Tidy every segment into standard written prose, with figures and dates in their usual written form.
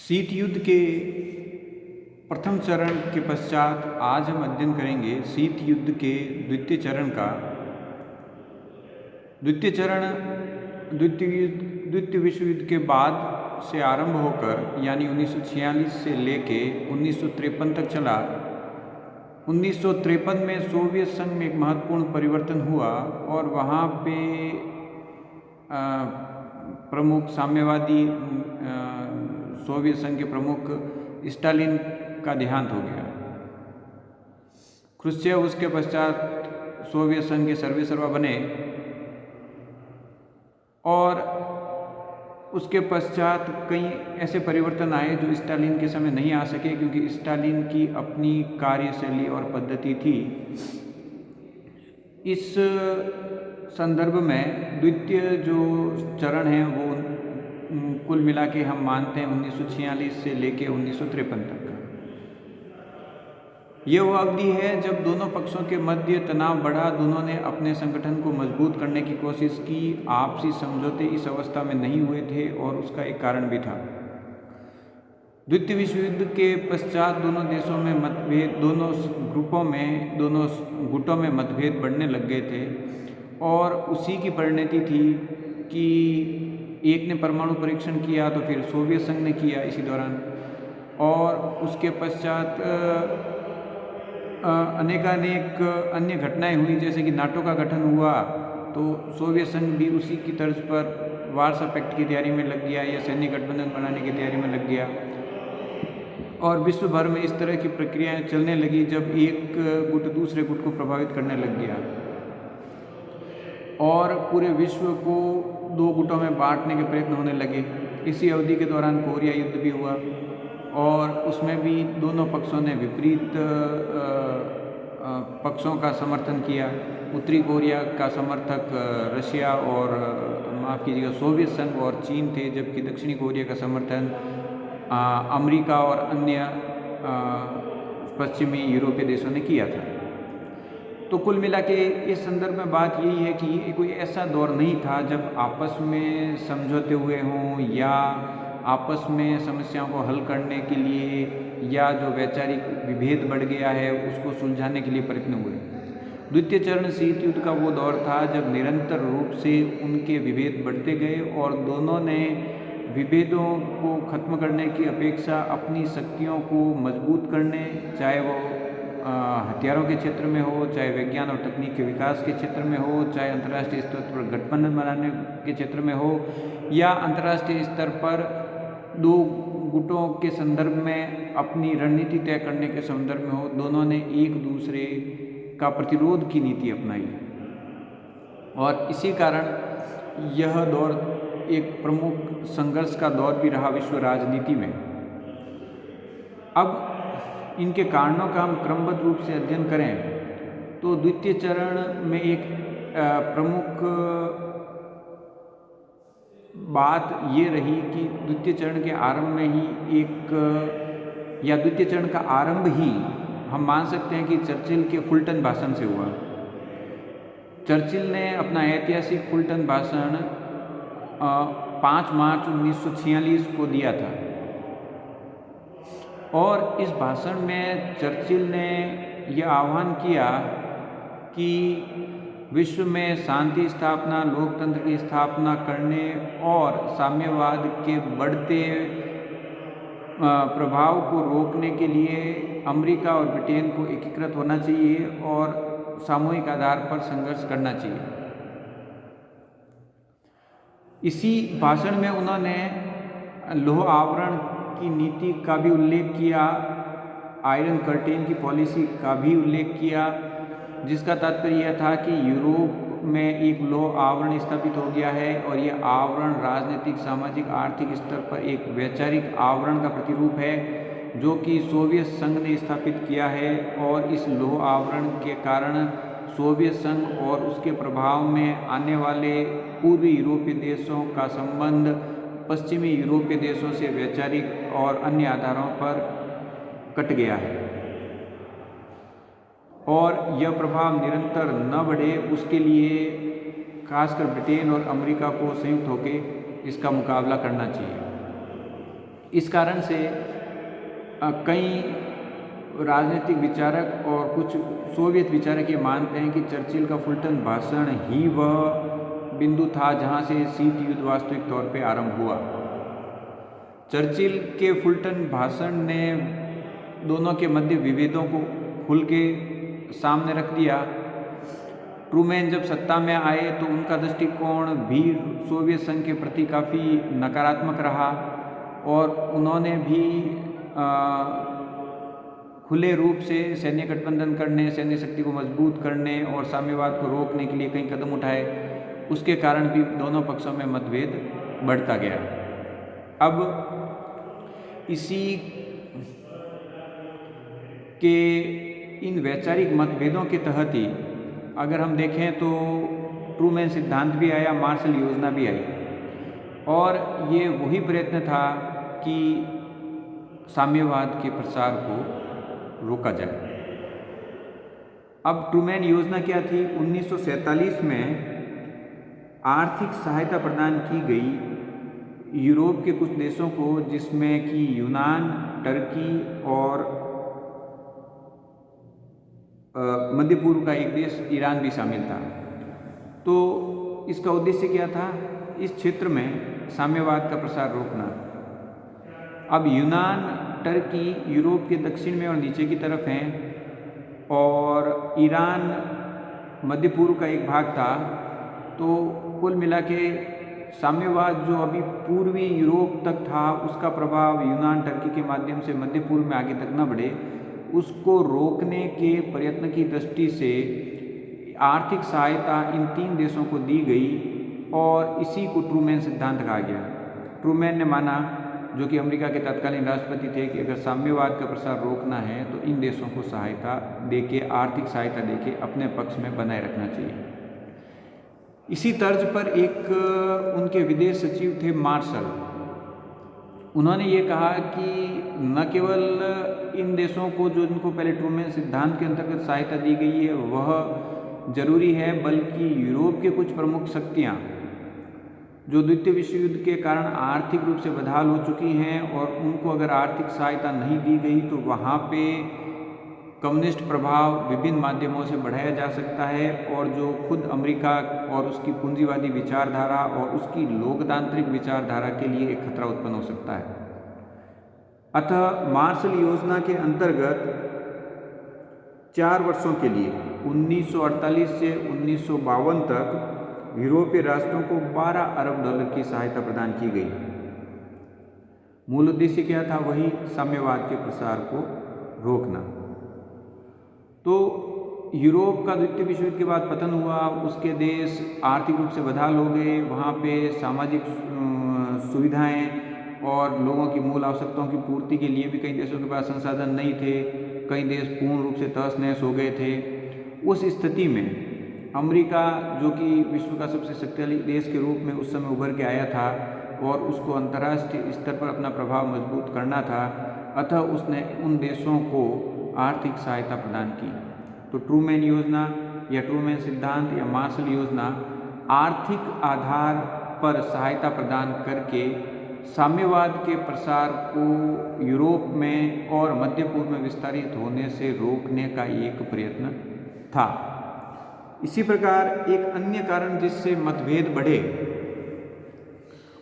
शीत युद्ध के प्रथम चरण के पश्चात आज हम अध्ययन करेंगे शीत युद्ध के द्वितीय चरण का। द्वितीय चरण द्वितीय विश्व युद्ध के बाद से आरंभ होकर यानी 1946 से लेके 1953 तक चला। 1953 में सोवियत संघ में एक महत्वपूर्ण परिवर्तन हुआ और वहाँ पे प्रमुख साम्यवादी सोवियत संघ के प्रमुख स्टालिन का देहांत हो गया। क्रुश्चेव उसके पश्चात सोवियत संघ के सर्वेसर्वा बने और उसके पश्चात कई ऐसे परिवर्तन आए जो स्टालिन के समय नहीं आ सके, क्योंकि स्टालिन की अपनी कार्यशैली और पद्धति थी। इस संदर्भ में द्वितीय जो चरण है वो कुल मिला के हम मानते हैं 1946 से लेके 1953 तक का। ये वो अवधि है जब दोनों पक्षों के मध्य तनाव बढ़ा, दोनों ने अपने संगठन को मजबूत करने की कोशिश की। आपसी समझौते इस अवस्था में नहीं हुए थे और उसका एक कारण भी था। द्वितीय विश्व युद्ध के पश्चात दोनों देशों में मतभेद, दोनों गुटों में मतभेद बढ़ने लग गए थे और उसी की परिणति थी कि एक ने परमाणु परीक्षण किया तो फिर सोवियत संघ ने किया इसी दौरान, और उसके पश्चात अनेकानेक अन्य घटनाएं हुई, जैसे कि नाटो का गठन हुआ तो सोवियत संघ भी उसी की तर्ज पर वार्सा पैक्ट की तैयारी में लग गया या सैन्य गठबंधन बनाने की तैयारी में लग गया। और विश्व भर में इस तरह की प्रक्रियाएं चलने लगी जब एक गुट दूसरे गुट को प्रभावित करने लग गया और पूरे विश्व को दो गुटों में बांटने के प्रयत्न होने लगे। इसी अवधि के दौरान कोरिया युद्ध भी हुआ और उसमें भी दोनों पक्षों ने विपरीत पक्षों का समर्थन किया। उत्तरी कोरिया का समर्थक रशिया और माफ़ कीजिएगा सोवियत संघ और चीन थे, जबकि दक्षिणी कोरिया का समर्थन अमेरिका और अन्य पश्चिमी यूरोपीय देशों ने किया था। तो कुल मिला के इस संदर्भ में बात यही है कि कोई ऐसा दौर नहीं था जब आपस में समझौते हुए हों या आपस में समस्याओं को हल करने के लिए या जो वैचारिक विभेद बढ़ गया है उसको सुलझाने के लिए प्रयत्न हुए। द्वितीय चरण शीत युद्ध का वो दौर था जब निरंतर रूप से उनके विभेद बढ़ते गए और दोनों ने विभेदों को खत्म करने की अपेक्षा अपनी शक्तियों को मजबूत करने, चाहे वो हथियारों के क्षेत्र में हो, चाहे विज्ञान और तकनीक के विकास के क्षेत्र में हो, चाहे अंतर्राष्ट्रीय स्तर पर गठबंधन बनाने के क्षेत्र में हो या अंतर्राष्ट्रीय स्तर पर दो गुटों के संदर्भ में अपनी रणनीति तय करने के संदर्भ में हो, दोनों ने एक दूसरे का प्रतिरोध की नीति अपनाई और इसी कारण यह दौर एक प्रमुख संघर्ष का दौर भी रहा विश्व राजनीति में। अब इनके कारणों का हम क्रमबद्ध रूप से अध्ययन करें तो द्वितीय चरण में एक प्रमुख बात ये रही कि द्वितीय चरण के आरंभ में ही द्वितीय चरण का आरंभ ही हम मान सकते हैं कि चर्चिल के फुलटन भाषण से हुआ। चर्चिल ने अपना ऐतिहासिक फुलटन भाषण 5 मार्च 1946 को दिया था और इस भाषण में चर्चिल ने यह आह्वान किया कि विश्व में शांति स्थापना, लोकतंत्र की स्थापना करने और साम्यवाद के बढ़ते प्रभाव को रोकने के लिए अमेरिका और ब्रिटेन को एकीकृत होना चाहिए और सामूहिक आधार पर संघर्ष करना चाहिए। इसी भाषण में उन्होंने लौह आवरण की नीति का भी उल्लेख किया, आयरन कर्टेन की पॉलिसी का भी उल्लेख किया, जिसका तात्पर्य यह था कि यूरोप में एक लौह आवरण स्थापित हो गया है और यह आवरण राजनीतिक, सामाजिक, आर्थिक स्तर पर एक वैचारिक आवरण का प्रतिरूप है जो कि सोवियत संघ ने स्थापित किया है और इस लौह आवरण के कारण सोवियत संघ और उसके प्रभाव में आने वाले पूर्वी यूरोपीय देशों का संबंध पश्चिमी यूरोपीय देशों से वैचारिक और अन्य आधारों पर कट गया है और यह प्रभाव निरंतर न बढ़े उसके लिए खासकर ब्रिटेन और अमेरिका को संयुक्त होकर इसका मुकाबला करना चाहिए। इस कारण से कई राजनीतिक विचारक और कुछ सोवियत विचारक ये मानते हैं कि चर्चिल का फुलटन भाषण ही वह बिंदु था जहां से शीत युद्ध वास्तविक तौर पे आरंभ हुआ। चर्चिल के फुलटन भाषण ने दोनों के मध्य विभेदों को खुल के सामने रख दिया। ट्रूमैन जब सत्ता में आए तो उनका दृष्टिकोण भी सोवियत संघ के प्रति काफ़ी नकारात्मक रहा और उन्होंने भी खुले रूप से सैन्य गठबंधन करने, सैन्य शक्ति को मजबूत करने और साम्यवाद को रोकने के लिए कई कदम उठाए। उसके कारण भी दोनों पक्षों में मतभेद बढ़ता गया। अब इसी के इन वैचारिक मतभेदों के तहत ही अगर हम देखें तो ट्रूमैन सिद्धांत भी आया, मार्शल योजना भी आई और ये वही प्रयत्न था कि साम्यवाद के प्रसार को रोका जाए। अब ट्रूमैन योजना क्या थी? 1947 में आर्थिक सहायता प्रदान की गई यूरोप के कुछ देशों को, जिसमें कि यूनान, टर्की और मध्य पूर्व का एक देश ईरान भी शामिल था। तो इसका उद्देश्य क्या था? इस क्षेत्र में साम्यवाद का प्रसार रोकना। अब यूनान, टर्की यूरोप के दक्षिण में और नीचे की तरफ हैं और ईरान मध्य पूर्व का एक भाग था। तो कुल मिला के साम्यवाद जो अभी पूर्वी यूरोप तक था, उसका प्रभाव यूनान, टर्की के माध्यम से मध्य पूर्व में आगे तक न बढ़े, उसको रोकने के प्रयत्न की दृष्टि से आर्थिक सहायता इन 3 देशों को दी गई और इसी को ट्रूमैन सिद्धांत कहा गया। ट्रूमैन ने माना, जो कि अमेरिका के तत्कालीन राष्ट्रपति थे, कि अगर साम्यवाद का प्रसार रोकना है तो इन देशों को सहायता देके, आर्थिक सहायता देके अपने पक्ष में बनाए रखना चाहिए। इसी तर्ज पर एक उनके विदेश सचिव थे मार्शल, उन्होंने ये कहा कि न केवल इन देशों को जो इनको पहले ट्रूमैन सिद्धांत के अंतर्गत सहायता दी गई है वह जरूरी है, बल्कि यूरोप के कुछ प्रमुख शक्तियाँ जो द्वितीय विश्व युद्ध के कारण आर्थिक रूप से बदहाल हो चुकी हैं और उनको अगर आर्थिक सहायता नहीं दी गई तो वहाँ पे कम्युनिस्ट प्रभाव विभिन्न माध्यमों से बढ़ाया जा सकता है और जो खुद अमेरिका और उसकी पूंजीवादी विचारधारा और उसकी लोकतांत्रिक विचारधारा के लिए एक खतरा उत्पन्न हो सकता है। अतः मार्शल योजना के अंतर्गत 4 वर्षों के लिए 1948 से 1952 तक यूरोपीय राष्ट्रों को 12 अरब डॉलर की सहायता प्रदान की गई। मूल उद्देश्य क्या था? वही साम्यवाद के प्रसार को रोकना। तो यूरोप का द्वितीय विश्व युद्ध के बाद पतन हुआ, उसके देश आर्थिक रूप से बदहाल हो गए, वहाँ पे सामाजिक सुविधाएं और लोगों की मूल आवश्यकताओं की पूर्ति के लिए भी कई देशों के पास संसाधन नहीं थे, कई देश पूर्ण रूप से तहस नहस हो गए थे। उस स्थिति में अमेरिका, जो कि विश्व का सबसे शक्तिशाली देश के रूप में उस समय उभर के आया था और उसको अंतर्राष्ट्रीय स्तर पर अपना प्रभाव मजबूत करना था, अतः उसने उन देशों को आर्थिक सहायता प्रदान की। तो ट्रूमैन योजना या ट्रूमैन सिद्धांत या मार्शल योजना आर्थिक आधार पर सहायता प्रदान करके साम्यवाद के प्रसार को यूरोप में और मध्य पूर्व में विस्तारित होने से रोकने का एक प्रयत्न था। इसी प्रकार एक अन्य कारण जिससे मतभेद बढ़े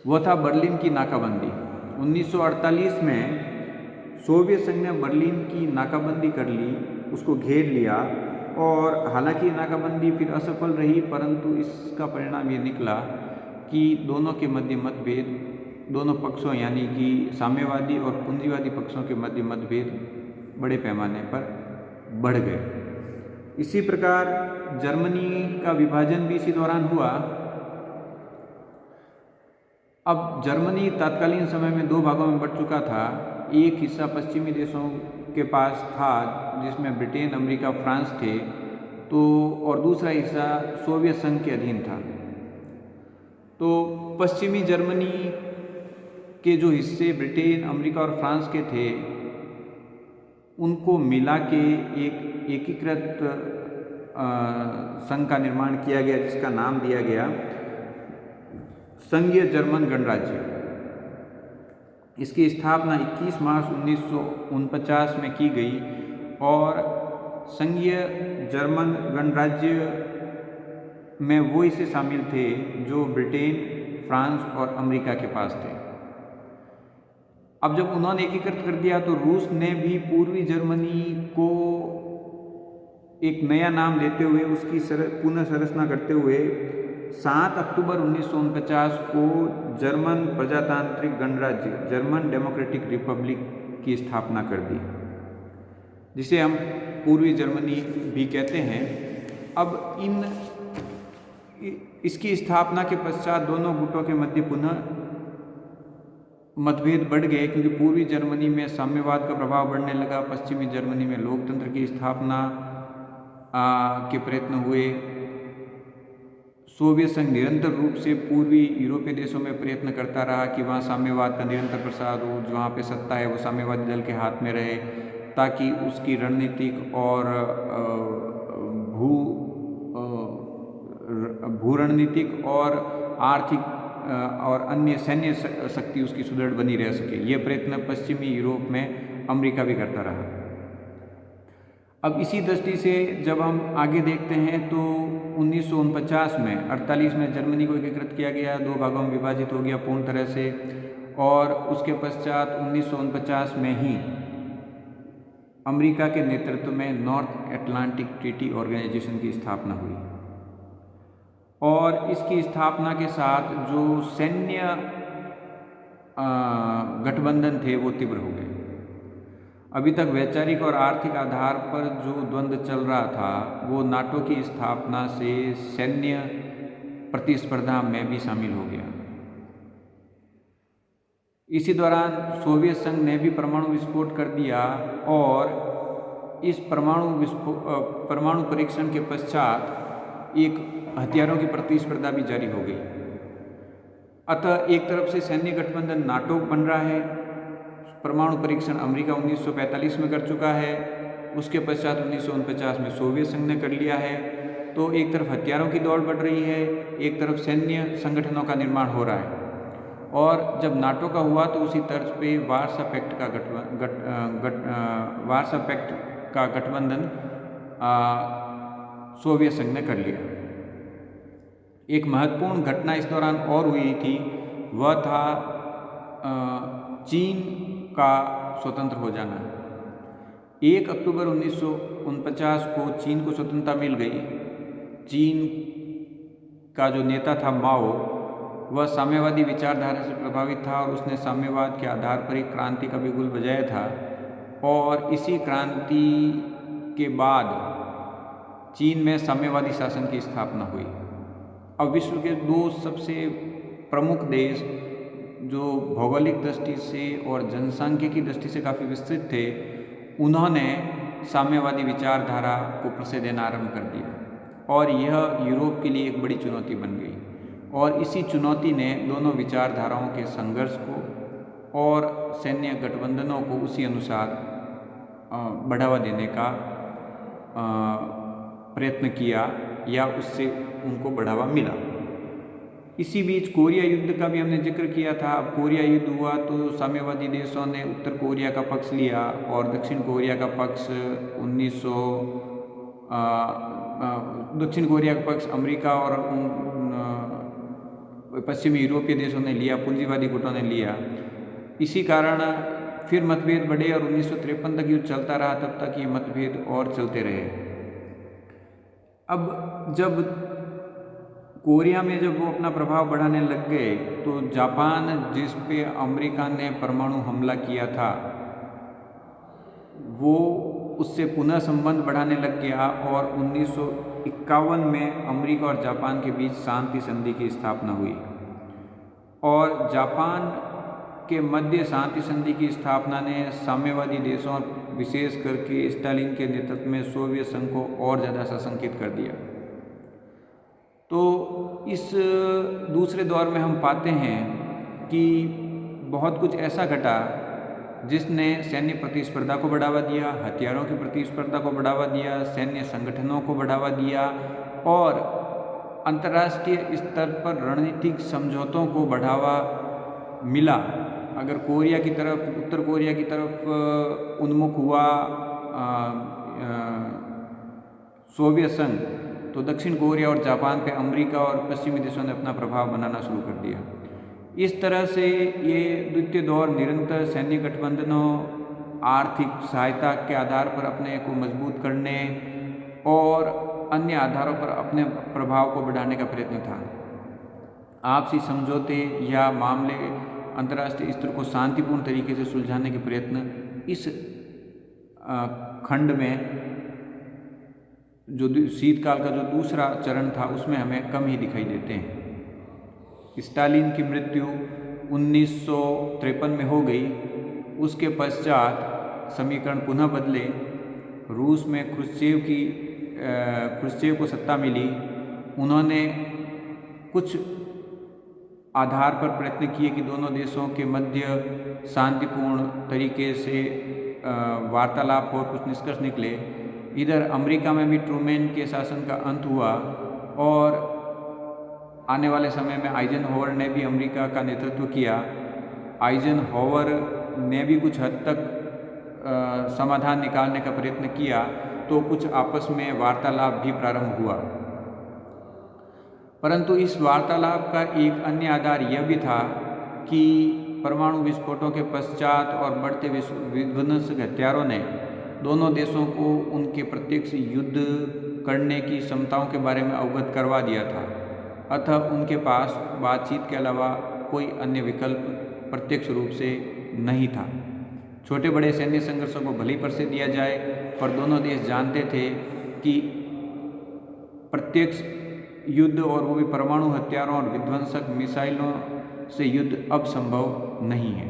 वह था बर्लिन की नाकाबंदी। 1948 में सोवियत संघ ने बर्लिन की नाकाबंदी कर ली, उसको घेर लिया और हालांकि नाकाबंदी फिर असफल रही, परंतु इसका परिणाम ये निकला कि दोनों के मध्य मतभेद, दोनों पक्षों यानी कि साम्यवादी और पूंजीवादी पक्षों के मध्य मतभेद बड़े पैमाने पर बढ़ गए। इसी प्रकार जर्मनी का विभाजन भी इसी दौरान हुआ। अब जर्मनी तत्कालीन समय में 2 भागों में बंट चुका था। एक हिस्सा पश्चिमी देशों के पास था जिसमें ब्रिटेन, अमेरिका, फ्रांस थे, तो और दूसरा हिस्सा सोवियत संघ के अधीन था। तो पश्चिमी जर्मनी के जो हिस्से ब्रिटेन, अमेरिका और फ्रांस के थे, उनको मिला के एक एकीकृत संघ का निर्माण किया गया, जिसका नाम दिया गया संघीय जर्मन गणराज्य इसकी स्थापना 21 मार्च 1949 में की गई और संघीय जर्मन गणराज्य में वो इसे शामिल थे जो ब्रिटेन, फ्रांस और अमेरिका के पास थे। अब जब उन्होंने एकीकृत कर दिया तो रूस ने भी पूर्वी जर्मनी को एक नया नाम देते हुए उसकी पुनः संरचना करते हुए 7 अक्टूबर 1949 को जर्मन प्रजातांत्रिक गणराज्य जर्मन डेमोक्रेटिक रिपब्लिक की स्थापना कर दी, जिसे हम पूर्वी जर्मनी भी कहते हैं। अब इसकी स्थापना के पश्चात दोनों गुटों के मध्य पुनः मतभेद बढ़ गए, क्योंकि पूर्वी जर्मनी में साम्यवाद का प्रभाव बढ़ने लगा, पश्चिमी जर्मनी में लोकतंत्र की स्थापना के प्रयत्न हुए। सोवियत संघ निरंतर रूप से पूर्वी यूरोपीय देशों में प्रयत्न करता रहा कि वहाँ साम्यवाद का निरंतर प्रसार हो, जहाँ पे सत्ता है वो साम्यवादी दल के हाथ में रहे, ताकि उसकी रणनीतिक और भू रणनीतिक और आर्थिक और अन्य सैन्य शक्ति उसकी सुदृढ़ बनी रह सके। ये प्रयत्न पश्चिमी यूरोप में अमेरिका भी करता रहा। अब इसी दृष्टि से जब हम आगे देखते हैं तो 1949 में 48 में जर्मनी को एकीकृत किया गया, 2 भागों में विभाजित हो गया पूर्ण तरह से, और उसके पश्चात 1949 में ही अमेरिका के नेतृत्व में नॉर्थ अटलांटिक ट्रीटी ऑर्गेनाइजेशन की स्थापना हुई और इसकी स्थापना के साथ जो सैन्य गठबंधन थे वो तीव्र हो गए। अभी तक वैचारिक और आर्थिक आधार पर जो द्वंद्व चल रहा था वो नाटो की स्थापना से सैन्य प्रतिस्पर्धा में भी शामिल हो गया। इसी दौरान सोवियत संघ ने भी परमाणु विस्फोट कर दिया और इस परमाणु परीक्षण के पश्चात एक हथियारों की प्रतिस्पर्धा भी जारी हो गई। अतः एक तरफ से सैन्य गठबंधन नाटो बन रहा है, परमाणु परीक्षण अमेरिका 1945 में कर चुका है, उसके पश्चात 1949 में सोवियत संघ ने कर लिया है। तो एक तरफ हथियारों की दौड़ बढ़ रही है, एक तरफ सैन्य संगठनों का निर्माण हो रहा है। और जब नाटो का हुआ तो उसी तर्ज पे वार्सा पैक्ट का गठबंधन सोवियत संघ ने कर लिया। एक महत्वपूर्ण घटना इस दौरान और हुई थी, वह था चीन का स्वतंत्र हो जाना। 1 अक्टूबर 1949 को चीन को स्वतंत्रता मिल गई। चीन का जो नेता था माओ, वह साम्यवादी विचारधारा से प्रभावित था और उसने साम्यवाद के आधार पर एक क्रांति का बिगुल बजाया था और इसी क्रांति के बाद चीन में साम्यवादी शासन की स्थापना हुई। अब विश्व के 2 सबसे प्रमुख देश जो भौगोलिक दृष्टि से और जनसांख्यिकी दृष्टि से काफ़ी विस्तृत थे, उन्होंने साम्यवादी विचारधारा को प्रसिद्ध देना आरंभ कर दिया और यह यूरोप के लिए एक बड़ी चुनौती बन गई। और इसी चुनौती ने दोनों विचारधाराओं के संघर्ष को और सैन्य गठबंधनों को उसी अनुसार बढ़ावा देने का प्रयत्न किया या उससे उनको बढ़ावा मिला। इसी बीच कोरिया युद्ध का भी हमने जिक्र किया था। अब कोरिया युद्ध हुआ तो साम्यवादी देशों ने उत्तर कोरिया का पक्ष लिया और दक्षिण कोरिया का पक्ष अमेरिका और पश्चिमी यूरोपीय देशों ने लिया, पूंजीवादी गुटों ने लिया। इसी कारण फिर मतभेद बढ़े और 1953 तक युद्ध चलता रहा। तब तक ये मतभेद और चलते रहे। अब जब कोरिया में जब वो अपना प्रभाव बढ़ाने लग गए तो जापान, जिस पे अमेरिका ने परमाणु हमला किया था, वो उससे पुनः संबंध बढ़ाने लग गया और 1951 में अमेरिका और जापान के बीच शांति संधि की स्थापना हुई और जापान के मध्य शांति संधि की स्थापना ने साम्यवादी देशों, विशेष करके स्टालिन के नेतृत्व में सोवियत संघ को और ज़्यादा सशंकित कर दिया। तो इस दूसरे दौर में हम पाते हैं कि बहुत कुछ ऐसा घटा जिसने सैन्य प्रतिस्पर्धा को बढ़ावा दिया, हथियारों की प्रतिस्पर्धा को बढ़ावा दिया, सैन्य संगठनों को बढ़ावा दिया और अंतर्राष्ट्रीय स्तर पर रणनीतिक समझौतों को बढ़ावा मिला। अगर कोरिया की तरफ, उत्तर कोरिया की तरफ उन्मुख हुआ सोवियत संघ, तो दक्षिण कोरिया और जापान पे अमेरिका और पश्चिमी देशों ने अपना प्रभाव बनाना शुरू कर दिया। इस तरह से ये द्वितीय दौर निरंतर सैन्य गठबंधनों, आर्थिक सहायता के आधार पर अपने को मजबूत करने और अन्य आधारों पर अपने प्रभाव को बढ़ाने का प्रयत्न था। आपसी समझौते या मामले अंतर्राष्ट्रीय स्तर को शांतिपूर्ण तरीके से सुलझाने के प्रयत्न इस खंड में, जो शीतकाल का जो दूसरा चरण था, उसमें हमें कम ही दिखाई देते हैं। स्टालिन की मृत्यु 1953 में हो गई। उसके पश्चात समीकरण पुनः बदले। रूस में क्रुश्चेव को सत्ता मिली। उन्होंने कुछ आधार पर प्रयत्न किए कि दोनों देशों के मध्य शांतिपूर्ण तरीके से वार्तालाप और कुछ निष्कर्ष निकले। इधर अमेरिका में भी ट्रूमैन के शासन का अंत हुआ और आने वाले समय में आइजनहोवर ने भी अमेरिका का नेतृत्व किया। आइजनहोवर ने भी कुछ हद तक समाधान निकालने का प्रयत्न किया, तो कुछ आपस में वार्तालाप भी प्रारंभ हुआ। परंतु इस वार्तालाप का एक अन्य आधार यह भी था कि परमाणु विस्फोटों के पश्चात और बढ़ते विध्वंसक हथियारों ने दोनों देशों को उनके प्रत्यक्ष युद्ध करने की क्षमताओं के बारे में अवगत करवा दिया था। अतः उनके पास बातचीत के अलावा कोई अन्य विकल्प प्रत्यक्ष रूप से नहीं था। छोटे बड़े सैन्य संघर्षों को भली पर से दिया जाए, पर दोनों देश जानते थे कि प्रत्यक्ष युद्ध, और वो भी परमाणु हथियारों और विध्वंसक मिसाइलों से युद्ध अब संभव नहीं है।